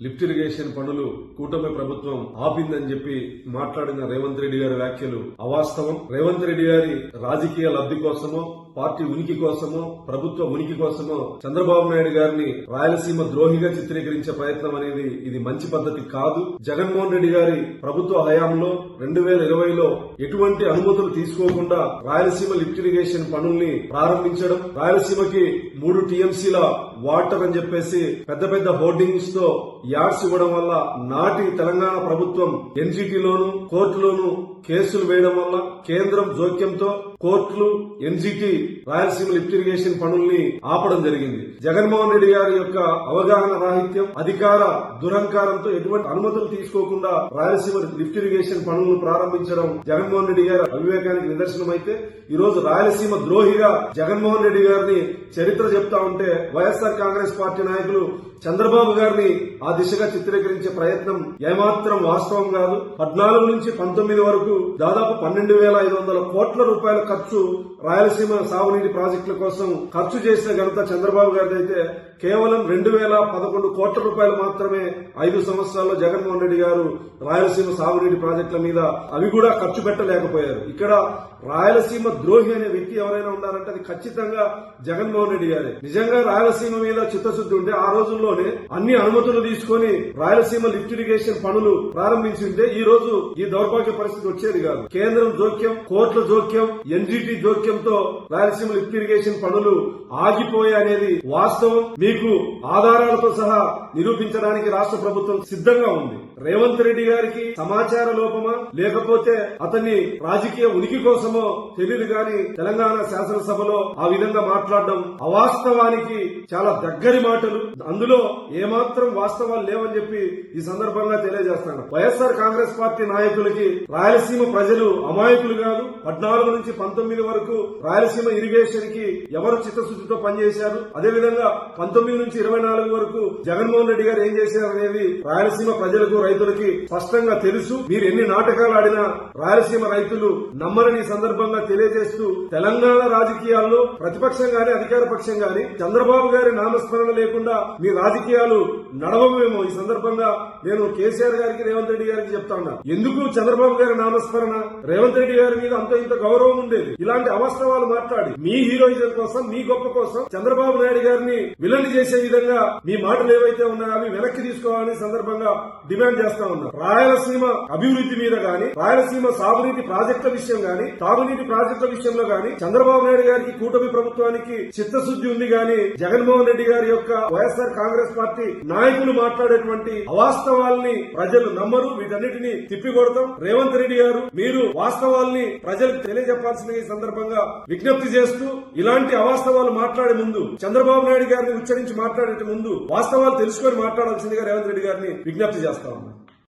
Lift irrigation పనులు కూటమి ప్రభుత్వం ఆపిందని చెప్పి మాట్లాడిన రేవంత్ రెడ్డి గారి వ్యాఖ్యలు అవాస్తవం. రేవంత్ రెడ్డి గారి రాజకీయ లబ్ధి కోసమో, పార్టీ ఉనికి కోసమో, ప్రభుత్వ ఉనికి కోసమో చంద్రబాబు నాయుడు గారిని రాయలసీమ ద్రోహిగా చిత్రీకరించే ప్రయత్నం అనేది ఇది మంచి పద్ధతి కాదు. జగన్మోహన్ రెడ్డి గారి ప్రభుత్వ హయాంలో 2020లో ఎటువంటి అనుమతులు తీసుకోకుండా రాయలసీమ లిఫ్ట్ ఇరిగేషన్ పనుల్ని ప్రారంభించడం, రాయలసీమకి 3 టీఎంసీల వాటర్ అని చెప్పేసి పెద్ద పెద్ద హోర్డింగ్స్ తో యాడ్స్ ఇవ్వడం వల్ల నాటి తెలంగాణ ప్రభుత్వం ఎన్జీటీలోను కోర్టులోను కేసులు వేయడం వల్ల కేంద్రం జోక్యంతో కోర్టులు ఎన్జీటీ రాయలసీమ లిఫ్ట్ ఇరిగేషన్ పనుల్ని ఆపడం జరిగింది. జగన్మోహన్ రెడ్డి గారి యొక్క అవగాహన రాహిత్యం, అధికార దురహంకారంతో ఎటువంటి అనుమతులు తీసుకోకుండా రాయలసీమ లిఫ్ట్ ఇరిగేషన్ పనులను ప్రారంభించడం జగన్మోహన్ రెడ్డి గారి అవివేకానికి నిదర్శనమైతే ఈ రోజు రాయలసీమ ద్రోహిగా జగన్మోహన్ రెడ్డి గారిని చరిత్ర చెప్తా ఉంటే వైఎస్ఆర్ కాంగ్రెస్ పార్టీ నాయకులు చంద్రబాబు గారిని ఆ దిశగా చిత్రీకరించే ప్రయత్నం ఏమాత్రం వాస్తవం కాదు. 14 నుంచి 19 వరకు దాదాపు 12,500 కోట్ల రూపాయల ఖర్చు రాయలసీమ సాగునీటి ప్రాజెక్టుల కోసం ఖర్చు చేసిన ఘనత చంద్రబాబు గారిది అయితే కేవలం 2,011 కోట్ల రూపాయలు మాత్రమే 5 సంవత్సరాల్లో జగన్మోహన్ రెడ్డి గారు రాయలసీమ సాగునీటి ప్రాజెక్టుల మీద అవి కూడా ఖర్చు పెట్టలేకపోయారు. ఇక్కడ రాయలసీమ ద్రోహి అనే వ్యక్తి ఎవరైనా ఉన్నారంటే అది ఖచ్చితంగా జగన్మోహన్ రెడ్డి గారే. నిజంగా రాయలసీమ మీద చిత్తశుద్ధి ఉంటే ఆ రోజుల్లోనే అన్ని అనుమతులు తీసుకుని రాయలసీమ లిఫ్ట్ ఇరిగేషన్ పనులు ప్రారంభించి ఉంటే ఈ రోజు ఈ దౌర్భాగ్య పరిస్థితి వచ్చేది కాదు. కేంద్రం జోక్యం, కోర్టుల జోక్యం, ఎన్జీటీ జోక్యంతో రాయలసీమ లిఫ్ట్ ఇరిగేషన్ పనులు ఆగిపోయాయనేది వాస్తవం. మీకు ఆధారాలతో సహా నిరూపించడానికి రాష్ట్ర ప్రభుత్వం సిద్ధంగా ఉంది. రేవంత్ రెడ్డి గారికి సమాచార లోపమా లేకపోతే అతన్ని రాజకీయ ఉనికి కోసమో తెలియదు గాని తెలంగాణ శాసనసభలో ఆ విధంగా మాట్లాడడం అవాస్తవానికి చాలా దగ్గరి మాటలు. అందులో ఏమాత్రం వాస్తవాలు లేవని చెప్పి ఈ సందర్భంగా తెలియజేస్తాను. వైఎస్ఆర్ కాంగ్రెస్ పార్టీ నాయకులకి రాయలసీమ ప్రజలు అమాయకులు కాదు. 14 నుంచి 19 వరకు రాయలసీమ ఇరిగేషన్ కి ఎవరు చిత్తశుద్ధితో పనిచేశారు, అదేవిధంగా 19 నుంచి 24 వరకు జగన్మోహన్ రెడ్డి గారు ఏం చేశారు అనేది రాయలసీమ ప్రజలకు, రైతులకి స్పష్టంగా తెలుసు. మీరు ఎన్ని నాటకాలు ఆడినా రాయలసీమ రైతులు నమ్మరని సందర్భంగా తెలియజేస్తూ తెలంగాణ రాజకీయాల్లో ప్రతిపక్షం గాని అధికార పక్షం గాని చంద్రబాబు గారి నామస్మరణ లేకుండా మీ రాజకీయాలు నడవమేమో ఈ సందర్భంగా నేను కేసీఆర్ గారికి, రేవంత్ రెడ్డి గారికి చెప్తా ఉన్నా. ఎందుకు చంద్రబాబు గారి నామస్మరణ? రేవంత్ రెడ్డి గారి మీద అంత ఇంత గౌరవం ఉండేది. ఇలాంటి అవాస్తవాలు మాట్లాడి మీ హీరోయిజం కోసం, మీ గొప్ప కోసం చంద్రబాబు నాయుడు గారిని విలన్ చేసే విధంగా మీ మాటలు ఏవైతే ఉన్నాయో అవి వెనక్కి తీసుకోవాలని సందర్భంగా డిమాండ్ చేస్తా ఉన్నా. రాయలసీమ అభివృద్ధి మీద గాని, రాయలసీమ సాగునీటి ప్రాజెక్టుల విషయం గాని, తాగునీటి ప్రాజెక్టుల విషయంలో గాని చంద్రబాబు నాయుడు గారికి, కూటమి ప్రభుత్వానికి చిత్తశుద్ధి ఉంది గాని జగన్మోహన్ రెడ్డి గారి యొక్క వైఎస్ఆర్ కాంగ్రెస్ పార్టీ నాయకులు మాట్లాడేటువంటి అవాస్తవాల్ని ప్రజలు నమ్మరు. వీటన్నిటిని తిప్పికొడతాం. రేవంత్ రెడ్డి గారు మీరు వాస్తవాల్ని ప్రజలకు తెలియజెప్పాల్సిన ఈ సందర్భంగా విజ్ఞప్తి చేస్తూ ఇలాంటి అవాస్తవాలు మాట్లాడే ముందు, చంద్రబాబు నాయుడు గారిని ఉచ్చరించి మాట్లాడే ముందు వాస్తవాలు తెలుసుకొని మాట్లాడాల్సిందిగా రేవంత్ రెడ్డి గారిని విజ్ఞప్తి చేస్తా ఉన్నా.